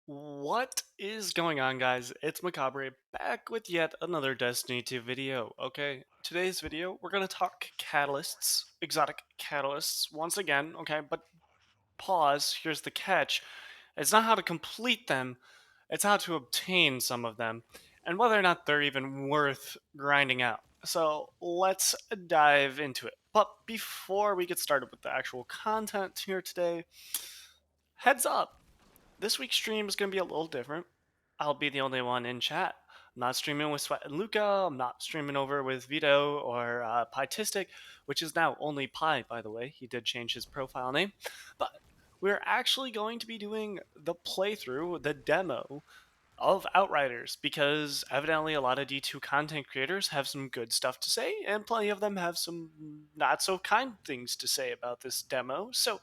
What is going on, guys? It's Mekabre back with yet another Destiny 2 video. Okay, today's video we're gonna talk catalysts, exotic catalysts once again. Okay, but pause. Here's the catch: it's not how to complete them; it's how to obtain some of them, and whether or not they're even worth grinding out. So let's dive into it. But before we get started with the actual content here today, heads up. This week's stream is going to be a little different. I'll be the only one in chat. I'm not streaming with Sweat and Luca. I'm not streaming over with Vito or Pietistic, which is now only Pi, by the way. He did change his profile name. But we're actually going to be doing the playthrough, the demo of Outriders, because evidently a lot of D2 content creators have some good stuff to say, and plenty of them have some not so kind things to say about this demo. So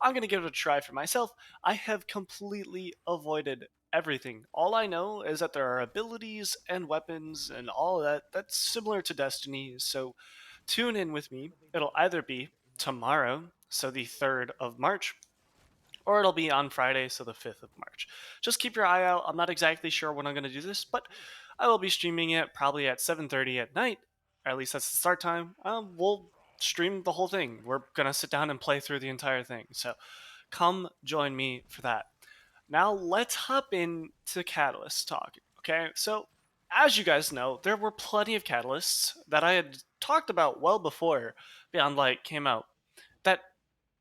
I'm going to give it a try for myself. I have completely avoided everything. All I know is that there are abilities and weapons and all that that's similar to Destiny. So tune in with me. It'll either be tomorrow, so the 3rd of March, or it'll be on Friday, so the 5th of March. Just keep your eye out. I'm not exactly sure when I'm going to do this, but I will be streaming it probably at 7:30 at night. Or at least that's the start time. We'll stream the whole thing. We're going to sit down and play through the entire thing. So come join me for that. Now let's hop into Catalyst talk. Okay, so as you guys know, there were plenty of catalysts that I had talked about well before Beyond Light came out that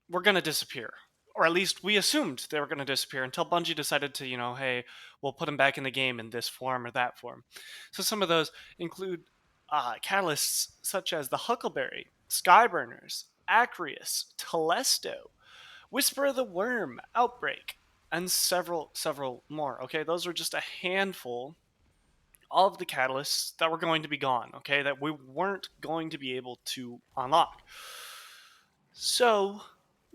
were going to disappear. Or at least we assumed they were going to disappear until Bungie decided to, hey, we'll put them back in the game in this form or that form. So some of those include catalysts such as the Huckleberry, Skyburners, Acrius, Telesto, Whisper of the Worm, Outbreak, and several more. Okay, those are just a handful of the catalysts that were going to be gone, okay, that we weren't going to be able to unlock. So,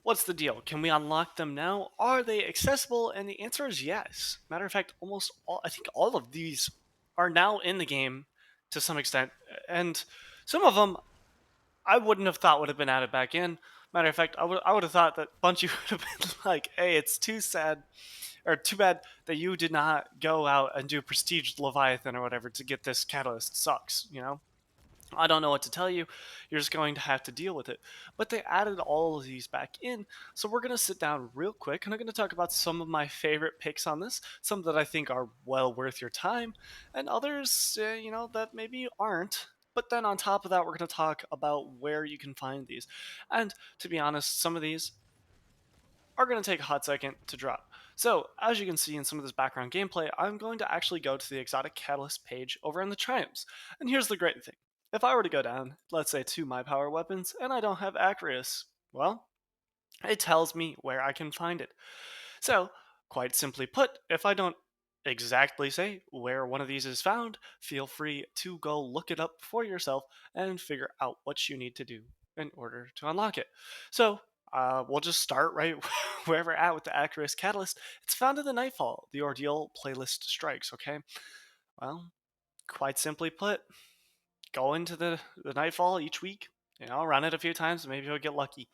what's the deal? Can we unlock them now? Are they accessible? And the answer is yes. Matter of fact, almost all, I think all of these are now in the game to some extent. And some of them I wouldn't have thought would have been added back in. Matter of fact, I would have thought that Bungie would have been like, hey, it's too sad or too bad that you did not go out and do Prestige Leviathan or whatever to get this catalyst. Sucks, you know? I don't know what to tell you. You're just going to have to deal with it. But they added all of these back in. So we're going to sit down real quick and I'm going to talk about some of my favorite picks on this, some that I think are well worth your time, and others, that maybe aren't. But then on top of that, we're going to talk about where you can find these. And to be honest, some of these are going to take a hot second to drop. So, as you can see in some of this background gameplay, I'm going to actually go to the Exotic Catalyst page over in the Triumphs. And here's the great thing. If I were to go down, let's say to my power weapons, and I don't have Acrius, well, it tells me where I can find it. So, quite simply put, if I don't exactly say where one of these is found, feel free to go look it up for yourself and figure out what you need to do in order to unlock it. So, we'll just start right where we're at with the Acrius Catalyst. It's found in the Nightfall, the Ordeal playlist strikes, okay? Well, quite simply put, go into the Nightfall each week, run it a few times, maybe you'll get lucky.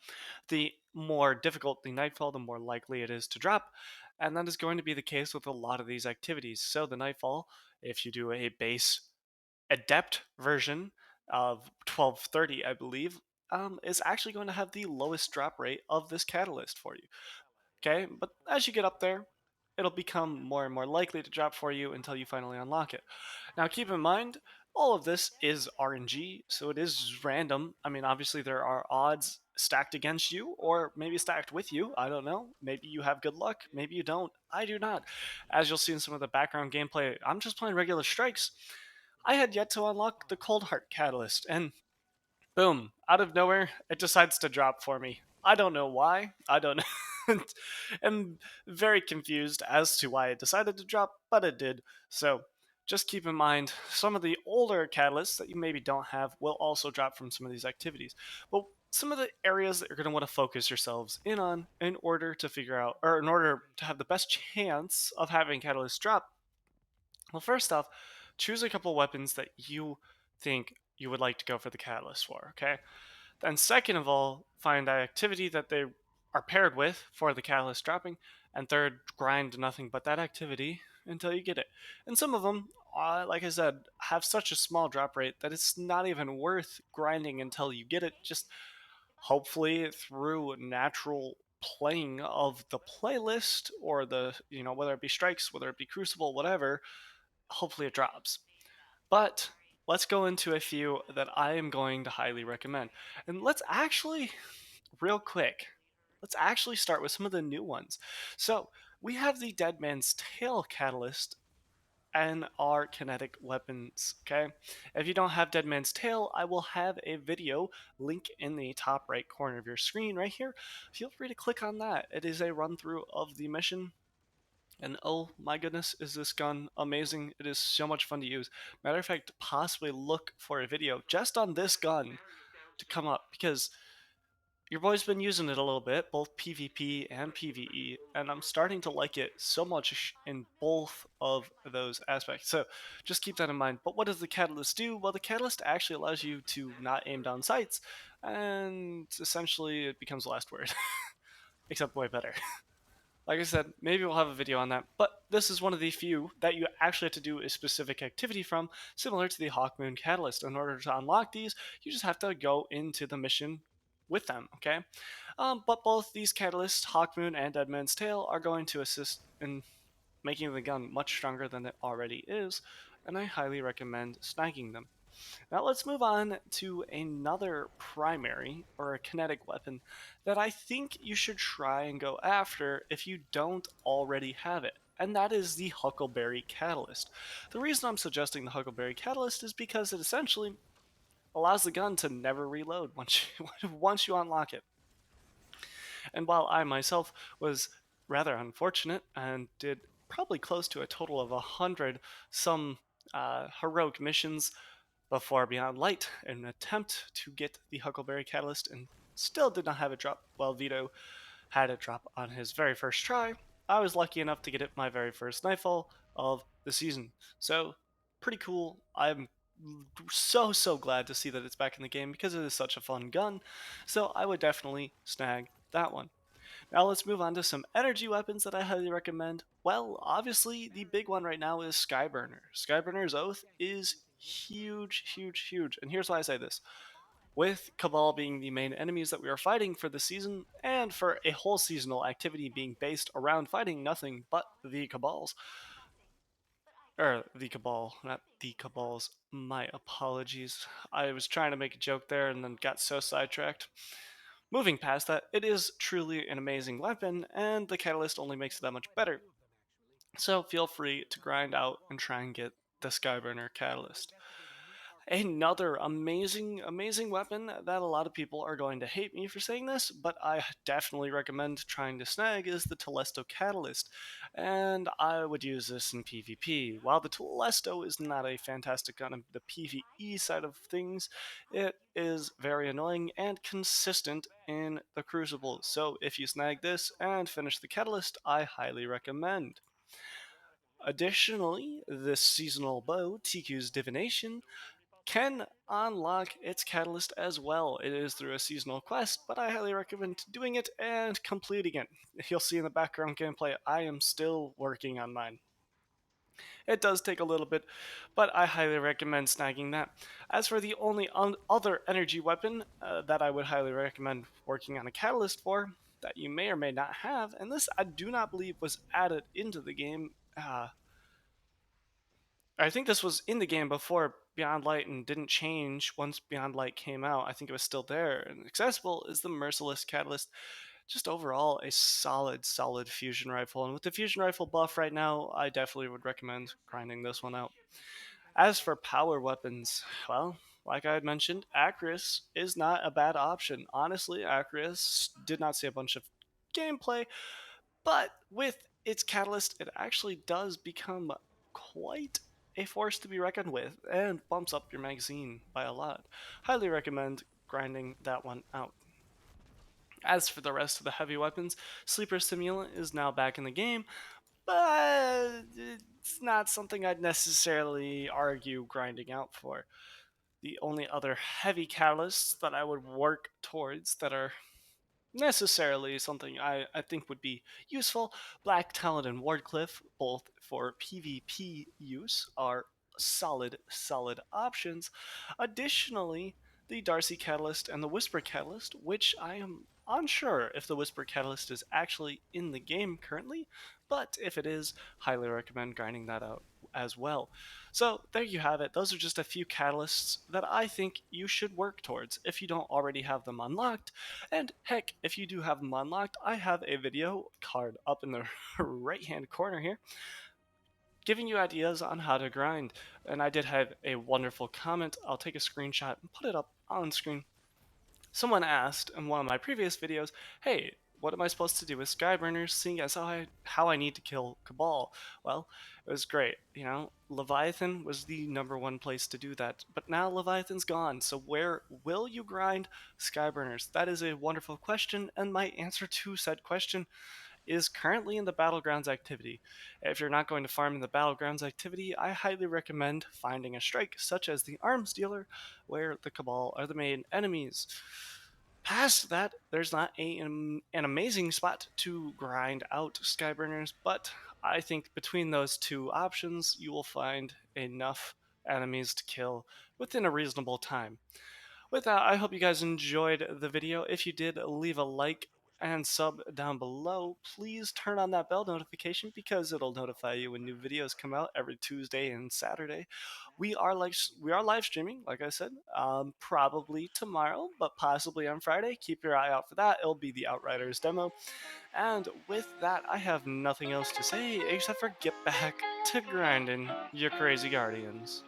The more difficult the Nightfall, the more likely it is to drop, and that is going to be the case with a lot of these activities. So the Nightfall, if you do a base Adept version of 1230, I believe, is actually going to have the lowest drop rate of this catalyst for you. Okay, but as you get up there, it'll become more and more likely to drop for you until you finally unlock it. Now, keep in mind, all of this is RNG, so it is random. I mean, obviously, there are odds stacked against you, or maybe stacked with you. I don't know. Maybe you have good luck, maybe you don't. I do not. As you'll see in some of the background gameplay, I'm just playing regular strikes. I had yet to unlock the Cold Heart Catalyst, and boom, out of nowhere, it decides to drop for me. I don't know why. I don't know. I'm very confused as to why it decided to drop, but it did. So just keep in mind some of the older catalysts that you maybe don't have will also drop from some of these activities. But some of the areas that you're going to want to focus yourselves in on in order to figure out, or in order to have the best chance of having catalysts drop. Well, first off, choose a couple weapons that you think you would like to go for the catalyst for, okay? Then, second of all, find the activity that they are paired with for the catalyst dropping. and third, grind nothing but that activity until you get it. And some of them, like I said, have such a small drop rate that it's not even worth grinding until you get it. Just hopefully through natural playing of the playlist or the, whether it be strikes, whether it be crucible, whatever, hopefully it drops. But let's go into a few that I am going to highly recommend. And let's actually, real quick, let's actually start with some of the new ones. So we have the Dead Man's Tail catalyst and our kinetic weapons. Okay, if you don't have Dead Man's Tail, I will have a video link in the top right corner of your screen right here. Feel free to click on that. It is a run through of the mission. And oh my goodness, is this gun amazing! It is so much fun to use. Matter of fact, possibly look for a video just on this gun to come up, because your boy's been using it a little bit, both PvP and PvE, and I'm starting to like it so much in both of those aspects. So just keep that in mind. But what does the Catalyst do? Well, the Catalyst actually allows you to not aim down sights, and essentially it becomes the last word, except way better. Like I said, maybe we'll have a video on that, but this is one of the few that you actually have to do a specific activity from, similar to the Hawkmoon Catalyst. In order to unlock these, you just have to go into the mission with them, okay? But both these catalysts, Hawkmoon and Deadman's Tail, are going to assist in making the gun much stronger than it already is, and I highly recommend snagging them. Now let's move on to another primary or a kinetic weapon that I think you should try and go after if you don't already have it. And that is the Huckleberry Catalyst. The reason I'm suggesting the Huckleberry Catalyst is because it essentially allows the gun to never reload once you unlock it. And while I myself was rather unfortunate and did probably close to a total of 100 some heroic missions before Beyond Light in an attempt to get the Huckleberry Catalyst and still did not have it drop, while Vito had it drop on his very first try, I was lucky enough to get it my very first Nightfall of the season. So, pretty cool. I'm so glad to see that it's back in the game because it is such a fun gun. So, I would definitely snag that one. Now let's move on to some energy weapons that I highly recommend. Well, obviously the big one right now is Skyburner. Skyburner's Oath is huge, and here's why I say this. With Cabal being the main enemies that we are fighting for the season, and for a whole seasonal activity being based around fighting nothing but the Cabals, or the Cabal, not the Cabals, my apologies. I was trying to make a joke there and then got so sidetracked. Moving past that, it is truly an amazing weapon, and the Catalyst only makes it that much better. So feel free to grind out and try and get the Skyburner Catalyst. Another amazing weapon that a lot of people are going to hate me for saying this, but I definitely recommend trying to snag is the Telesto Catalyst. And I would use this in PvP. While the Telesto is not a fantastic gun on the PvE side of things, it is very annoying and consistent in the Crucible. So if you snag this and finish the Catalyst, I highly recommend. Additionally, this seasonal bow, TQ's Divination, can unlock its catalyst as well. It is through a seasonal quest, but I highly recommend doing it and completing it. You'll see in the background gameplay, I am still working on mine. It does take a little bit, but I highly recommend snagging that. As for the only other energy weapon that I would highly recommend working on a catalyst for, that you may or may not have, and this I do not believe was added into the game. I think this was in the game before Beyond Light and didn't change once Beyond Light came out. I think it was still there and accessible, is the Merciless Catalyst. Just overall a solid fusion rifle. And with the fusion rifle buff right now, I definitely would recommend grinding this one out. As for power weapons, well, like I had mentioned, Acris is not a bad option. Honestly, Acris did not see a bunch of gameplay, but with its catalyst, it actually does become quite a force to be reckoned with and bumps up your magazine by a lot. Highly recommend grinding that one out. As for the rest of the heavy weapons, Sleeper Stimulant is now back in the game, but it's not something I'd necessarily argue grinding out for. The only other heavy catalysts that I would work towards that are necessarily something I think would be useful. Black Talon and Wardcliff, both for PvP use, are solid options. Additionally, the Darcy Catalyst and the Whisper Catalyst, which I am unsure if the Whisper Catalyst is actually in the game currently, but if it is, highly recommend grinding that out as well. So there you have it. Those are just a few catalysts that I think you should work towards if you don't already have them unlocked. And heck, if you do have them unlocked, I have a video card up in the right hand corner here giving you ideas on how to grind. And I did have a wonderful comment. I'll take a screenshot and put it up on screen. Someone asked in one of my previous videos, hey, what am I supposed to do with Skyburners, seeing as how I need to kill Cabal? Well, it was great. Leviathan was the #1 place to do that, but now Leviathan's gone, so where will you grind Skyburners? That is a wonderful question, and my answer to said question is currently in the Battlegrounds activity. If you're not going to farm in the Battlegrounds activity, I highly recommend finding a strike, such as the Arms Dealer, where the Cabal are the main enemies. Past that, there's not an amazing spot to grind out Skyburners, but I think between those two options, you will find enough enemies to kill within a reasonable time. With that, I hope you guys enjoyed the video. If you did, leave a like and sub down below. Please turn on that bell notification because it'll notify you when new videos come out every Tuesday and Saturday. We are live streaming, like I said, probably tomorrow, but possibly on Friday. Keep your eye out for that. It'll be the Outriders demo. And with that, I have nothing else to say except for get back to grinding, your crazy guardians.